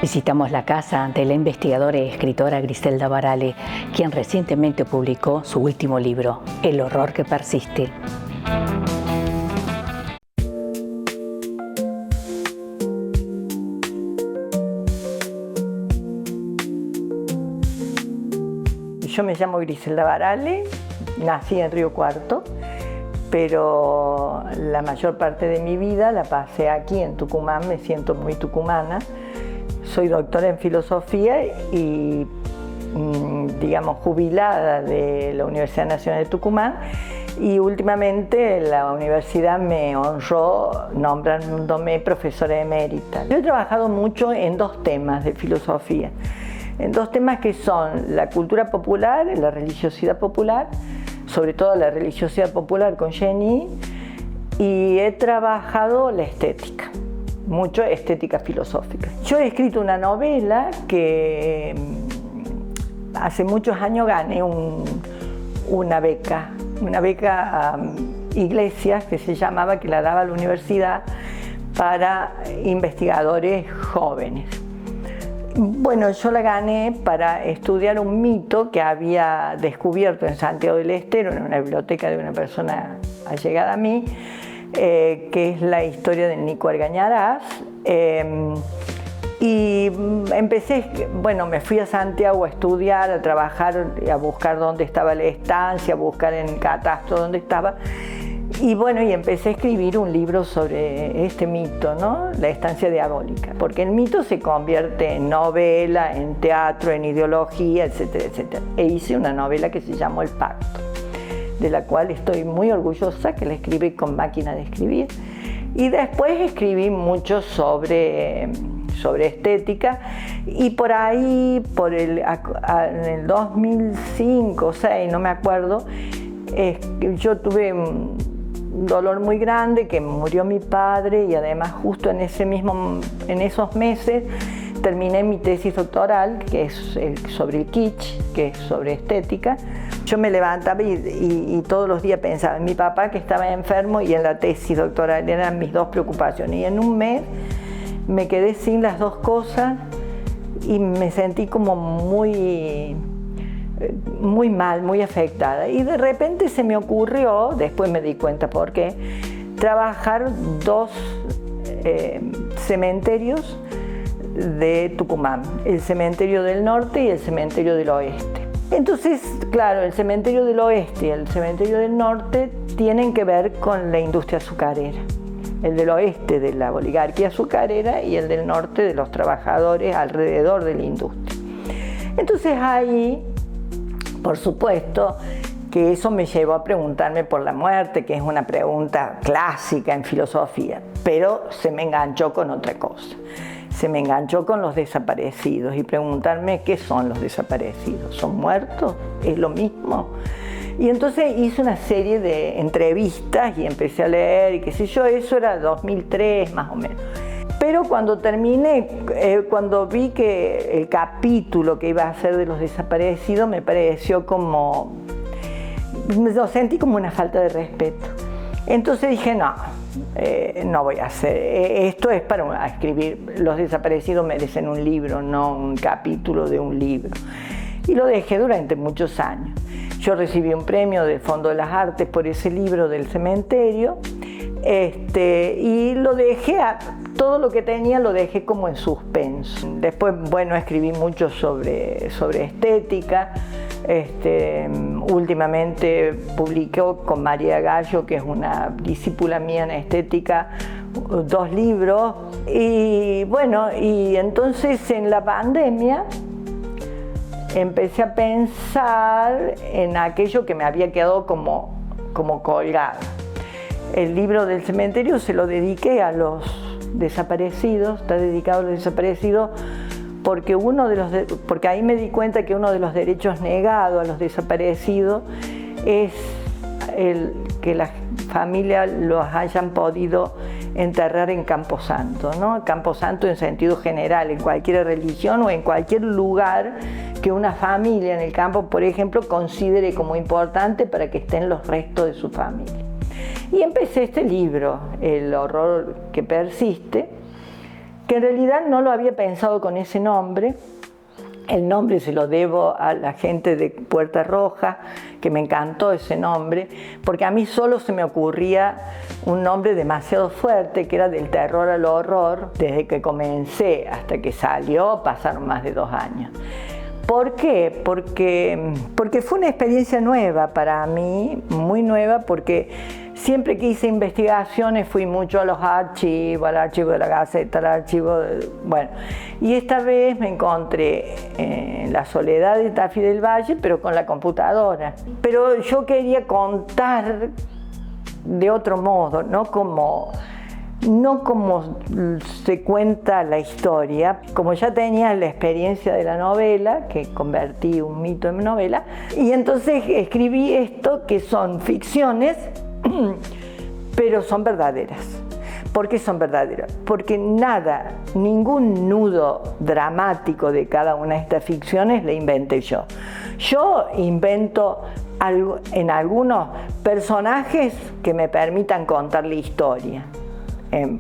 Visitamos la casa de la investigadora y escritora Griselda Varale, quien recientemente publicó su último libro, El horror que persiste. Yo me llamo Griselda Varale, nací en Río Cuarto, pero la mayor parte de mi vida la pasé aquí en Tucumán, me siento muy tucumana. Soy doctora en filosofía y, digamos, jubilada de la Universidad Nacional de Tucumán, y últimamente la universidad me honró nombrándome profesora emérita. Yo he trabajado mucho en dos temas de filosofía, en dos temas que son la cultura popular, la religiosidad popular, sobre todo la religiosidad popular con Jenny, y he trabajado la estética, mucho estética filosófica. Yo he escrito una novela que hace muchos años gané una beca a Iglesias, que se llamaba, que la daba la universidad para investigadores jóvenes. Bueno, yo la gané para estudiar un mito que había descubierto en Santiago del Estero, en una biblioteca de una persona allegada a mí, que es la historia del Nico Argañarás. Y empecé, bueno, me fui a Santiago a estudiar, a trabajar, a buscar dónde estaba la estancia, a buscar en el catastro dónde estaba. Y bueno, y empecé a escribir un libro sobre este mito, ¿no? La estancia diabólica, porque el mito se convierte en novela, en teatro, en ideología, etcétera, etcétera. E hice una novela que se llamó El Pacto, de la cual estoy muy orgullosa, que la escribí con máquina de escribir. Y después escribí mucho sobre estética, y por ahí, en el 2005 o 2006, no me acuerdo, yo tuve un dolor muy grande, que murió mi padre, y además justo en esos meses terminé mi tesis doctoral, que es sobre el kitsch, que es sobre estética. Yo me levantaba y todos los días pensaba en mi papá, que estaba enfermo, y en la tesis doctoral. Eran mis dos preocupaciones, y en un mes me quedé sin las dos cosas y me sentí como muy mal, muy afectada. Y de repente se me ocurrió, después me di cuenta por qué, trabajar dos cementerios de Tucumán, el cementerio del norte y el cementerio del oeste. Entonces, claro, el cementerio del oeste y el cementerio del norte tienen que ver con la industria azucarera. El del oeste de la oligarquía azucarera y el del norte de los trabajadores alrededor de la industria. Entonces ahí, por supuesto, que eso me llevó a preguntarme por la muerte, que es una pregunta clásica en filosofía, pero se me enganchó con otra cosa. Se me enganchó con los desaparecidos y preguntarme qué son los desaparecidos. ¿Son muertos? ¿Es lo mismo? Y entonces hice una serie de entrevistas y empecé a leer y qué sé yo, eso era 2003 más o menos. Pero cuando terminé, cuando vi que el capítulo que iba a hacer de los desaparecidos, me pareció como, lo sentí como una falta de respeto. Entonces dije, no voy a hacer, esto es para escribir, los desaparecidos merecen un libro, no un capítulo de un libro. Y lo dejé durante muchos años. Yo recibí un premio del Fondo de las Artes por ese libro del cementerio, y lo dejé, todo lo que tenía lo dejé como en suspenso. Después, bueno, escribí mucho sobre estética. Últimamente publicó con María Gallo, que es una discípula mía en estética, 2 libros. Y bueno, y entonces en la pandemia empecé a pensar en aquello que me había quedado como colgado. El libro del cementerio se lo dediqué a los desaparecidos, está dedicado a los desaparecidos, porque ahí me di cuenta que uno de los derechos negados a los desaparecidos es el que las familias los hayan podido enterrar en Camposanto, ¿no? Camposanto en sentido general, en cualquier religión o en cualquier lugar que una familia en el campo, por ejemplo, considere como importante para que estén los restos de su familia. Y empecé este libro, El horror que persiste, que en realidad no lo había pensado con ese nombre. El nombre se lo debo a la gente de Puerta Roja, que me encantó ese nombre, porque a mí solo se me ocurría un nombre demasiado fuerte, que era Del terror al horror. Desde que comencé hasta que salió pasaron más de 2 años. ¿Por qué? Porque fue una experiencia nueva para mí, muy nueva, porque siempre que hice investigaciones fui mucho a los archivos, al archivo de la Gaceta, al archivo bueno, y esta vez me encontré en la soledad de Tafí del Valle, pero con la computadora. Pero yo quería contar de otro modo, no como se cuenta la historia. Como ya tenía la experiencia de la novela, que convertí un mito en novela, y entonces escribí esto, que son ficciones, pero son verdaderas. ¿Por qué son verdaderas? Porque ningún nudo dramático de cada una de estas ficciones le inventé yo. Yo invento en algunos personajes que me permitan contar la historia.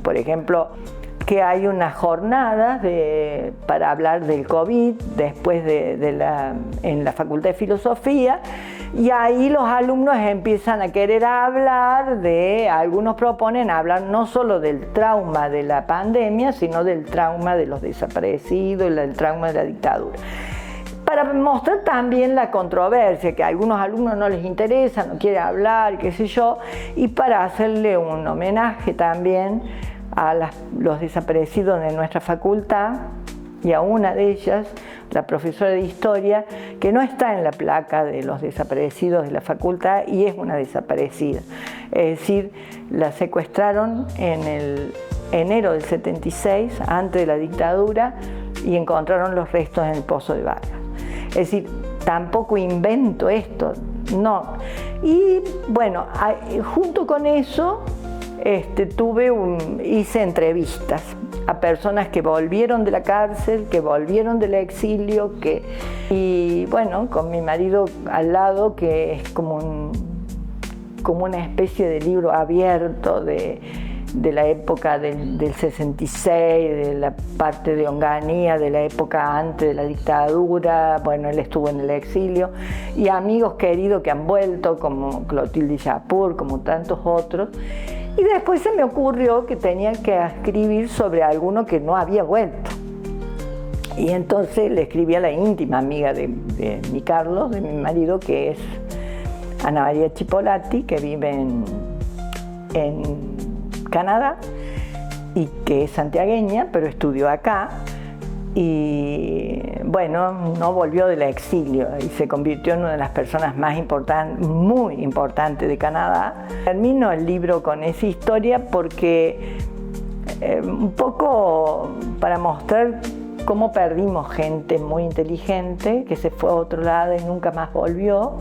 Por ejemplo, que hay unas jornadas para hablar del COVID después en la Facultad de Filosofía, y ahí los alumnos empiezan a querer hablar algunos proponen hablar no solo del trauma de la pandemia, sino del trauma de los desaparecidos y del trauma de la dictadura. Para mostrar también la controversia, que a algunos alumnos no les interesa, no quieren hablar, qué sé yo, y para hacerle un homenaje también a los desaparecidos de nuestra facultad, y a una de ellas, la profesora de historia, que no está en la placa de los desaparecidos de la facultad y es una desaparecida. Es decir, la secuestraron en el enero del 76, antes de la dictadura, y encontraron los restos en el Pozo de Vargas. Es decir, tampoco invento esto, no. Y bueno, junto con eso hice entrevistas a personas que volvieron de la cárcel, que volvieron del exilio, y bueno, con mi marido al lado, que es como una especie de libro abierto de la época del 66, de la parte de Onganía, de la época antes de la dictadura. Bueno, él estuvo en el exilio, y amigos queridos que han vuelto, como Clotilde Yapur, como tantos otros. Y después se me ocurrió que tenía que escribir sobre alguno que no había vuelto. Y entonces le escribí a la íntima amiga de mi Carlos, de mi marido, que es Ana María Chipolati, que vive en Canadá y que es santiagueña, pero estudió acá. Y bueno, no volvió del exilio y se convirtió en una de las personas más importantes, muy importantes de Canadá. Termino el libro con esa historia porque un poco para mostrar cómo perdimos gente muy inteligente que se fue a otro lado y nunca más volvió.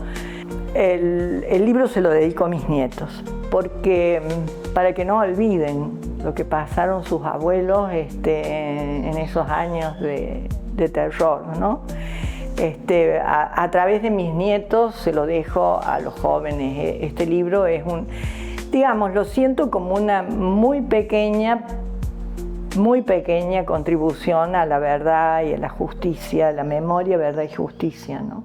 El libro se lo dedico a mis nietos, porque para que no olviden lo que pasaron sus abuelos en esos años de terror, ¿no? A través de mis nietos se lo dejo a los jóvenes. Este libro es digamos, lo siento como una muy pequeña contribución a la verdad y a la justicia, a la memoria, verdad y justicia, ¿no?